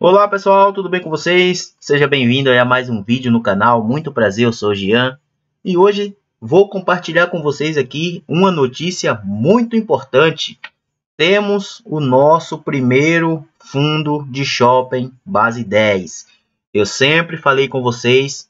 Olá pessoal, tudo bem com vocês? Seja bem-vindo a mais um vídeo no canal. Muito prazer, eu sou o Gian e hoje vou compartilhar com vocês aqui uma notícia muito importante. Temos o nosso primeiro fundo de shopping base 10. Eu sempre falei com vocês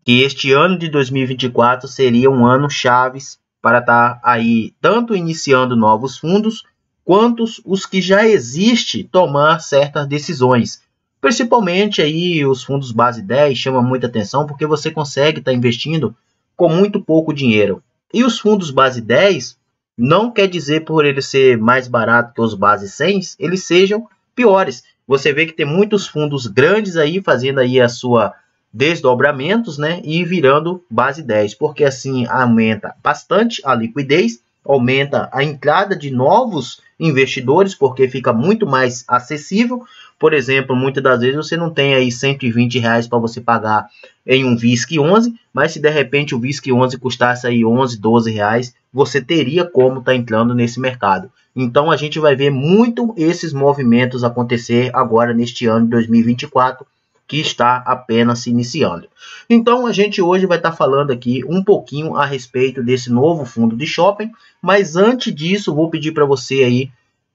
que este ano de 2024 seria um ano chaves para estar aí tanto iniciando novos fundos quanto os que já existem tomar certas decisões. Principalmente aí os fundos base 10 chamam muita atenção porque você consegue estar investindo com muito pouco dinheiro. E os fundos base 10 não quer dizer por ele ser mais barato que os base 100, eles sejam piores. Você vê que tem muitos fundos grandes aí fazendo aí a sua desdobramentos, né, e virando base 10, porque assim aumenta bastante a liquidez, aumenta a entrada de novos investidores, porque fica muito mais acessível. Por exemplo, muitas das vezes você não tem aí R$120 para você pagar em um VISC 11, mas se de repente o VISC 11 custasse aí 11, 12 reais, você teria como estar entrando nesse mercado. Então a gente vai ver muito esses movimentos acontecer agora neste ano de 2024, que está apenas se iniciando. Então a gente hoje vai estar falando aqui um pouquinho a respeito desse novo fundo de shopping, mas antes disso vou pedir para você aí,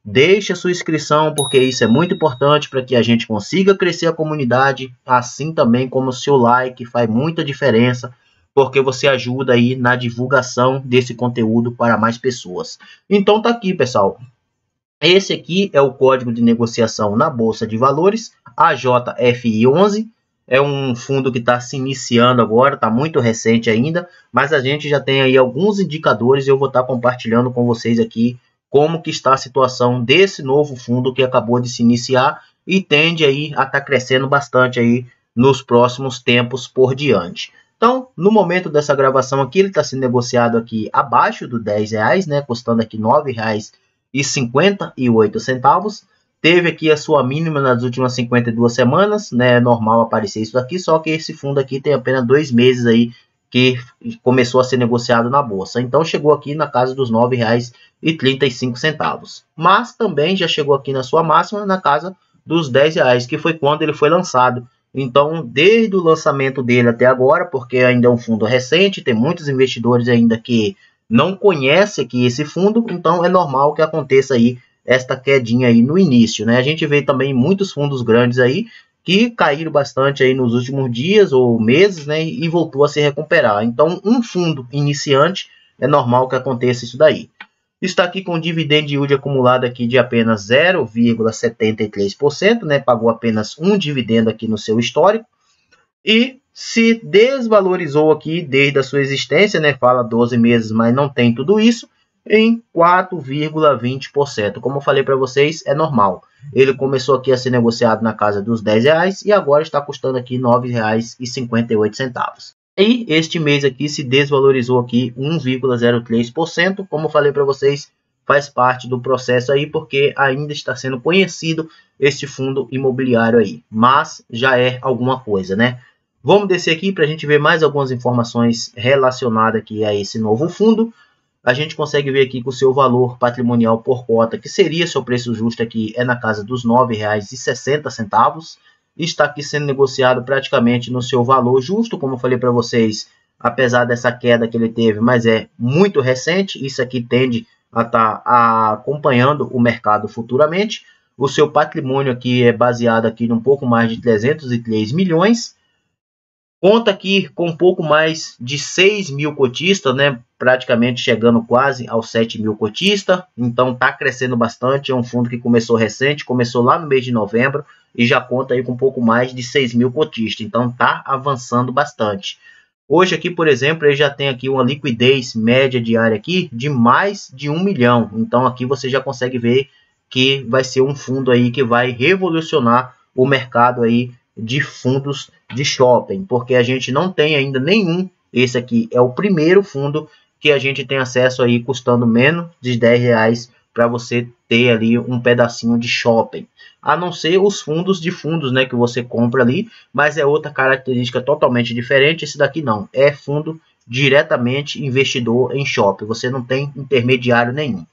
deixe a sua inscrição, porque isso é muito importante para que a gente consiga crescer a comunidade, assim também como o seu like faz muita diferença, porque você ajuda aí na divulgação desse conteúdo para mais pessoas. Então tá aqui, pessoal. Esse aqui é o código de negociação na Bolsa de Valores, AJFI11. É um fundo que está se iniciando agora, está muito recente ainda, mas a gente já tem aí alguns indicadores e eu vou estar compartilhando com vocês aqui como que está a situação desse novo fundo que acabou de se iniciar e tende aí a estar crescendo bastante aí nos próximos tempos por diante. Então, no momento dessa gravação aqui, ele está sendo negociado aqui abaixo do R$10, né, custando aqui R$9,58. Teve aqui a sua mínima nas últimas 52 semanas, né? É normal aparecer isso aqui, só que esse fundo aqui tem apenas 2 meses aí que começou a ser negociado na bolsa. Então chegou aqui na casa dos R$9,35. Mas também já chegou aqui na sua máxima na casa dos R$10, que foi quando ele foi lançado. Então, desde o lançamento dele até agora, porque ainda é um fundo recente, tem muitos investidores ainda que não conhecem aqui esse fundo, então é normal que aconteça aí esta quedinha aí no início, né? A gente vê também muitos fundos grandes aí que caíram bastante aí nos últimos dias ou meses, né? E voltou a se recuperar. Então, um fundo iniciante é normal que aconteça isso daí. Está aqui com dividend yield acumulado aqui de apenas 0,73%, né? Pagou apenas um dividendo aqui no seu histórico e se desvalorizou aqui desde a sua existência, né? Fala 12 meses, mas não tem tudo isso, em 4,20%. Como eu falei para vocês, é normal. Ele começou aqui a ser negociado na casa dos R$10 e agora está custando aqui R$9,58. E este mês aqui se desvalorizou aqui 1,03%. Como eu falei para vocês, faz parte do processo aí, porque ainda está sendo conhecido este fundo imobiliário aí. Mas já é alguma coisa, né? Vamos descer aqui para a gente ver mais algumas informações relacionadas aqui a esse novo fundo. A gente consegue ver aqui que o seu valor patrimonial por cota, que seria seu preço justo aqui, é na casa dos R$9,60. Está aqui sendo negociado praticamente no seu valor justo, como eu falei para vocês, apesar dessa queda que ele teve, mas é muito recente. Isso aqui tende a estar acompanhando o mercado futuramente. O seu patrimônio aqui é baseado aqui em um pouco mais de 303 milhões. Conta aqui com um pouco mais de 6 mil cotistas, né? Praticamente chegando quase aos 7 mil cotistas. Então está crescendo bastante. É um fundo que começou recente, começou lá no mês de novembro e já conta aí com um pouco mais de 6 mil cotistas. Então está avançando bastante. Hoje aqui, por exemplo, ele já tem aqui uma liquidez média diária aqui de mais de 1 milhão. Então aqui você já consegue ver que vai ser um fundo aí que vai revolucionar o mercado aí de fundos de shopping, porque a gente não tem ainda nenhum. Esse aqui é o primeiro fundo que a gente tem acesso aí custando menos de R$10 para você ter ali um pedacinho de shopping. A não ser os fundos de fundos, né, que você compra ali, mas é outra característica totalmente diferente. Esse daqui não, é fundo diretamente investidor em shopping, você não tem intermediário nenhum.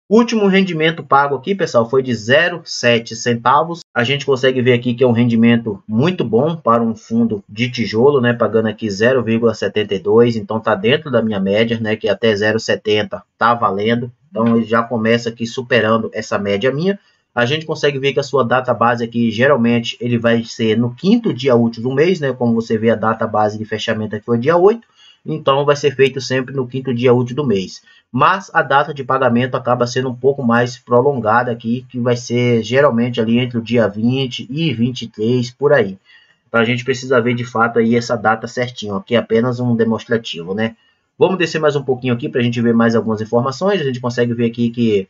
O último rendimento pago aqui, pessoal, foi de 0,7 centavos. A gente consegue ver aqui que é um rendimento muito bom para um fundo de tijolo, né? Pagando aqui 0,72, então tá dentro da minha média, né? Que até 0,70 tá valendo. Então ele já começa aqui superando essa média minha. A gente consegue ver que a sua data base aqui, geralmente, ele vai ser no 5º dia útil do mês, né? Como você vê, a data base de fechamento aqui foi dia 8. Então vai ser feito sempre no 5º dia útil do mês. Mas a data de pagamento acaba sendo um pouco mais prolongada aqui, que vai ser geralmente ali entre o dia 20 e 23, por aí. Então a gente precisa ver de fato aí essa data certinho, aqui é apenas um demonstrativo, né? Vamos descer mais um pouquinho aqui para a gente ver mais algumas informações. A gente consegue ver aqui que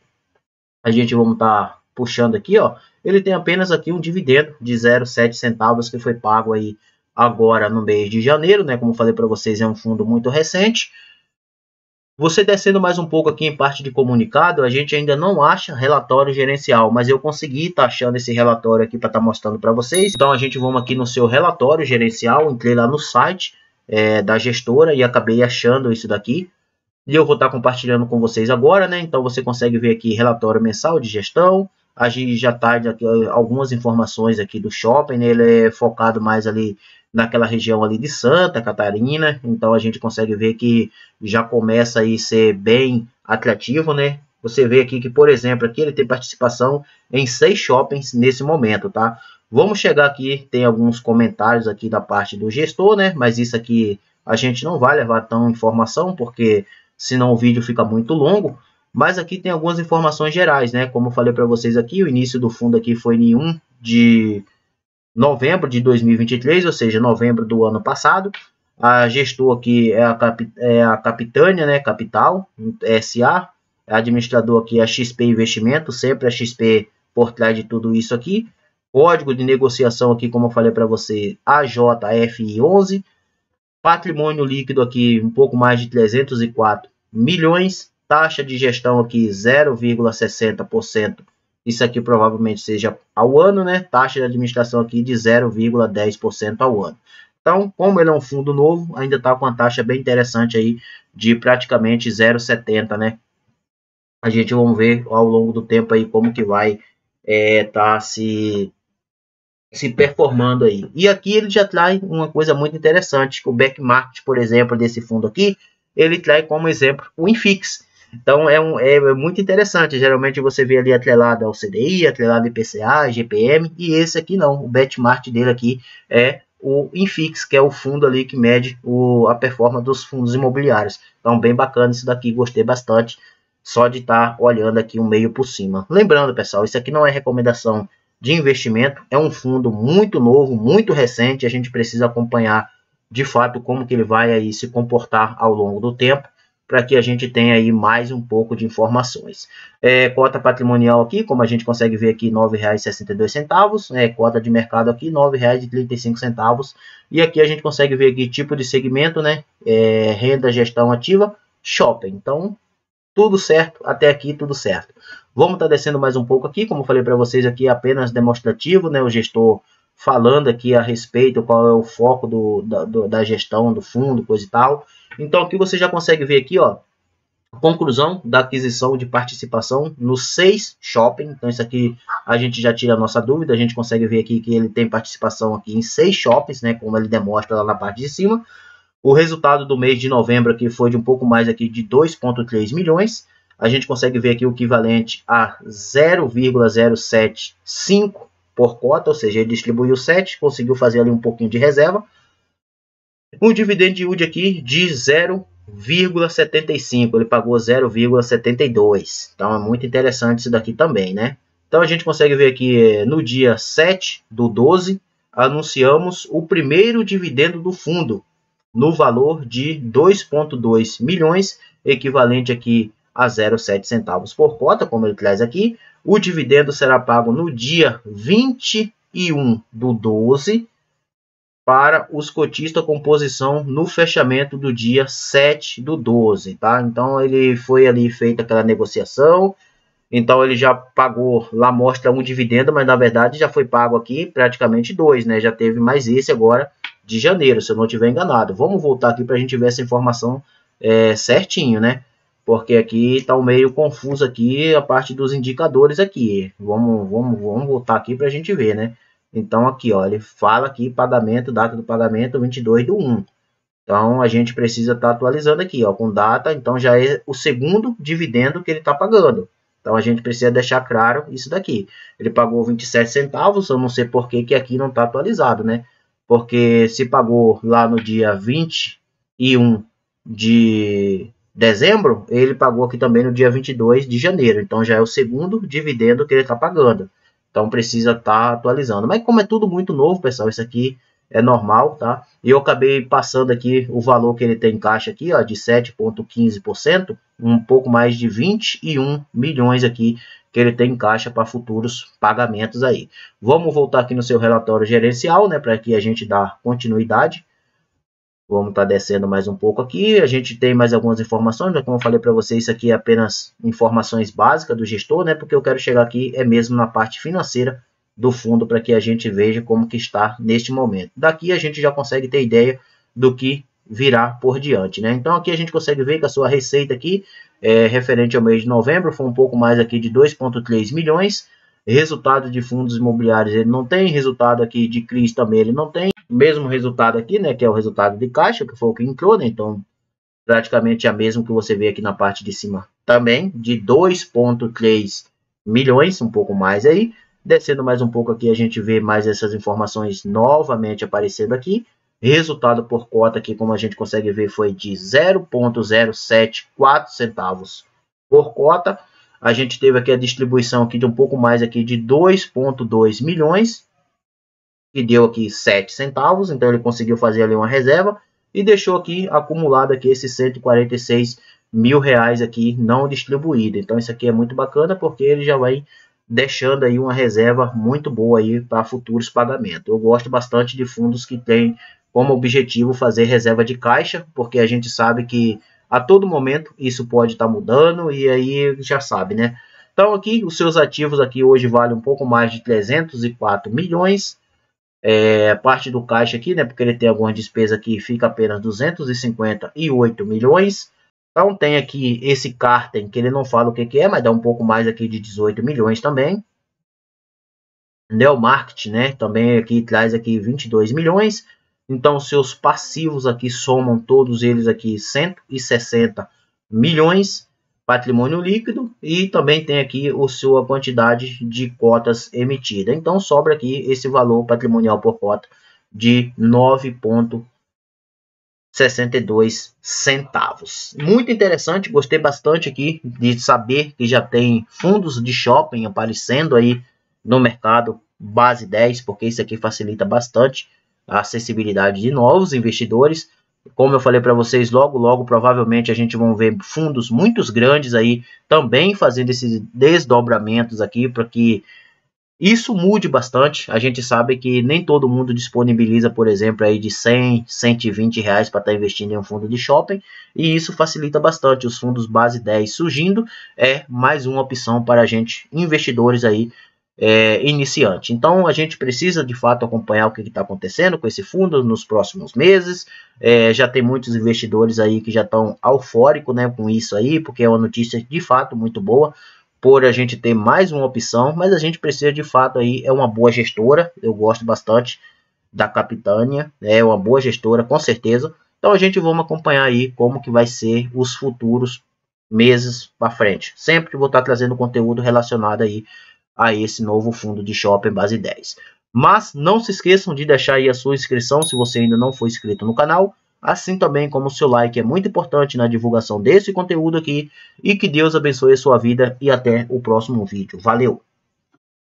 a gente vamos estar puxando aqui, ó. Ele tem apenas aqui um dividendo de 0,7 centavos que foi pago aí agora no mês de janeiro, né? Como falei para vocês, é um fundo muito recente. Você descendo mais um pouco aqui em parte de comunicado, a gente ainda não acha relatório gerencial, mas eu consegui estar achando esse relatório aqui para estar mostrando para vocês. Então a gente vamos aqui no seu relatório gerencial, entrei lá no site da gestora e acabei achando isso daqui. E eu vou estar compartilhando com vocês agora, né? Então você consegue ver aqui relatório mensal de gestão. A gente já está aqui algumas informações aqui do shopping, né? Ele é focado mais ali naquela região ali de Santa Catarina. Então a gente consegue ver que já começa aí a ser bem atrativo, né? Você vê aqui que, por exemplo, aqui ele tem participação em 6 shoppings nesse momento, tá? Vamos chegar aqui, tem alguns comentários aqui da parte do gestor, né? Mas isso aqui a gente não vai levar tão informação, porque senão o vídeo fica muito longo. Mas aqui tem algumas informações gerais, né? Como eu falei para vocês aqui, o início do fundo aqui foi em 1 de novembro de 2023, ou seja, novembro do ano passado. A gestor aqui é a Capitânia, né? Capital, SA. A administrador aqui é a XP Investimento, sempre a XP por trás de tudo isso aqui. Código de negociação aqui, como eu falei para você, AJFI11. Patrimônio líquido aqui um pouco mais de 304 milhões. Taxa de gestão aqui 0,60%. Isso aqui provavelmente seja ao ano, né? Taxa de administração aqui de 0,10% ao ano. Então, como ele é um fundo novo, ainda está com uma taxa bem interessante aí de praticamente 0,70, né? A gente vamos ver ao longo do tempo aí como que vai tá se performando aí. E aqui ele já traz uma coisa muito interessante, o back market, por exemplo, desse fundo aqui, ele traz como exemplo o Infix. Então é muito interessante, geralmente você vê ali atrelado ao CDI, atrelado ao IPCA, GPM, e esse aqui não, o benchmark dele aqui é o Infix, que é o fundo ali que mede a performance dos fundos imobiliários. Então bem bacana isso daqui, gostei bastante, só de estar olhando aqui um meio por cima. Lembrando, pessoal, isso aqui não é recomendação de investimento, é um fundo muito novo, muito recente, a gente precisa acompanhar de fato como que ele vai aí se comportar ao longo do tempo, para que a gente tenha aí mais um pouco de informações. Cota patrimonial aqui, como a gente consegue ver aqui, R$ 9,62, cota de mercado aqui, R$ 9,35, e aqui a gente consegue ver aqui tipo de segmento, né? Renda, gestão ativa, shopping. Então, tudo certo, até aqui tudo certo. Vamos estar descendo mais um pouco aqui, como eu falei para vocês aqui, apenas demonstrativo, né? O gestor falando aqui a respeito, qual é o foco da gestão do fundo, coisa e tal. Então aqui você já consegue ver aqui, ó, a conclusão da aquisição de participação nos 6 shopping. Então isso aqui a gente já tira a nossa dúvida, a gente consegue ver aqui que ele tem participação aqui em 6 shoppings, né? Como ele demonstra lá na parte de cima. O resultado do mês de novembro aqui foi de um pouco mais aqui de 2,3 milhões. A gente consegue ver aqui o equivalente a 0,075 por cota, ou seja, ele distribuiu 7, conseguiu fazer ali um pouquinho de reserva. Um dividend yield aqui de 0,75, ele pagou 0,72. Então é muito interessante isso daqui também, né? Então a gente consegue ver aqui no dia 7/12, anunciamos o primeiro dividendo do fundo, no valor de 2,2 milhões, equivalente aqui a 0,7 centavos por cota, como ele traz aqui. O dividendo será pago no dia 21/12 para os cotistas com posição no fechamento do dia 7/12, tá? Então ele foi ali feita aquela negociação, então ele já pagou, lá mostra um dividendo, mas na verdade já foi pago aqui praticamente 2, né? Já teve mais esse agora de janeiro, se eu não estiver enganado. Vamos voltar aqui para a gente ver essa informação certinho, né? porque aqui está meio confuso aqui a parte dos indicadores aqui. Vamos voltar aqui para a gente ver, né? Então aqui, ó, ele fala aqui pagamento, data do pagamento 22/1. Então a gente precisa estar atualizando aqui, ó, com data. Então já é o segundo dividendo que ele está pagando. Então a gente precisa deixar claro isso daqui. Ele pagou 27 centavos, eu não sei por que aqui não está atualizado, né? Porque se pagou lá no dia 21 de dezembro, ele pagou aqui também no dia 22 de janeiro. Então já é o segundo dividendo que ele está pagando. Então precisa estar atualizando. Mas como é tudo muito novo, pessoal, isso aqui é normal, tá? E eu acabei passando aqui o valor que ele tem em caixa aqui, ó, de 7,15%, um pouco mais de 21 milhões aqui que ele tem em caixa para futuros pagamentos aí. Vamos voltar aqui no seu relatório gerencial, né, para que a gente dê continuidade. Vamos estar descendo mais um pouco aqui. A gente tem mais algumas informações, né? Como eu falei para vocês, isso aqui é apenas informações básicas do gestor, né? Porque eu quero chegar aqui mesmo na parte financeira do fundo para que a gente veja como que está neste momento. Daqui a gente já consegue ter ideia do que virá por diante, né? Então aqui a gente consegue ver que a sua receita aqui, referente ao mês de novembro, foi um pouco mais aqui de 2,3 milhões. Resultado de fundos imobiliários ele não tem, resultado aqui de CRIs também ele não tem. Mesmo resultado aqui, né, que é o resultado de caixa, que foi o que entrou, né? Então praticamente é a mesma que você vê aqui na parte de cima também, de 2,3 milhões, um pouco mais aí. Descendo mais um pouco aqui, a gente vê mais essas informações novamente aparecendo aqui. Resultado por cota aqui, como a gente consegue ver, foi de 0,074 centavos por cota. A gente teve aqui a distribuição aqui de um pouco mais aqui de 2,2 milhões, que deu aqui 7 centavos. Então ele conseguiu fazer ali uma reserva e deixou aqui acumulado aqui esses 146 mil reais aqui não distribuído. Então isso aqui é muito bacana porque ele já vai deixando aí uma reserva muito boa aí para futuros pagamentos. Eu gosto bastante de fundos que têm como objetivo fazer reserva de caixa, porque a gente sabe que a todo momento isso pode estar mudando e aí já sabe, né? Então aqui os seus ativos aqui hoje valem um pouco mais de 304 milhões. Parte do caixa aqui, né? Porque ele tem algumas despesas aqui, fica apenas 258 milhões. Então tem aqui esse Carten, que ele não fala o que é, mas dá um pouco mais aqui de 18 milhões também. Neomarket, né? Também aqui traz aqui 22 milhões. Então seus passivos aqui somam todos eles aqui 160 milhões. Patrimônio líquido e também tem aqui a sua quantidade de cotas emitidas. Então sobra aqui esse valor patrimonial por cota de 9,62 centavos. Muito interessante, gostei bastante aqui de saber que já tem fundos de shopping aparecendo aí no mercado base 10, porque isso aqui facilita bastante a acessibilidade de novos investidores. Como eu falei para vocês, logo provavelmente a gente vai ver fundos muito grandes aí também fazendo esses desdobramentos aqui para que isso mude bastante. A gente sabe que nem todo mundo disponibiliza, por exemplo, aí de 100, 120 reais para estar investindo em um fundo de shopping, e isso facilita bastante. Os fundos base 10 surgindo é mais uma opção para a gente, investidores aí iniciante. Então a gente precisa de fato acompanhar o que está acontecendo com esse fundo nos próximos meses. Já tem muitos investidores aí que já estão eufóricos, né, com isso aí, porque é uma notícia de fato muito boa por a gente ter mais uma opção, mas a gente precisa de fato aí, é uma boa gestora. Eu gosto bastante da Capitânia, é uma boa gestora com certeza. Então a gente vamos acompanhar aí como que vai ser os futuros meses para frente. Sempre vou estar trazendo conteúdo relacionado aí a esse novo fundo de shopping base 10. Mas não se esqueçam de deixar aí a sua inscrição se você ainda não for inscrito no canal, assim também como o seu like é muito importante na divulgação desse conteúdo aqui, e que Deus abençoe a sua vida e até o próximo vídeo. Valeu!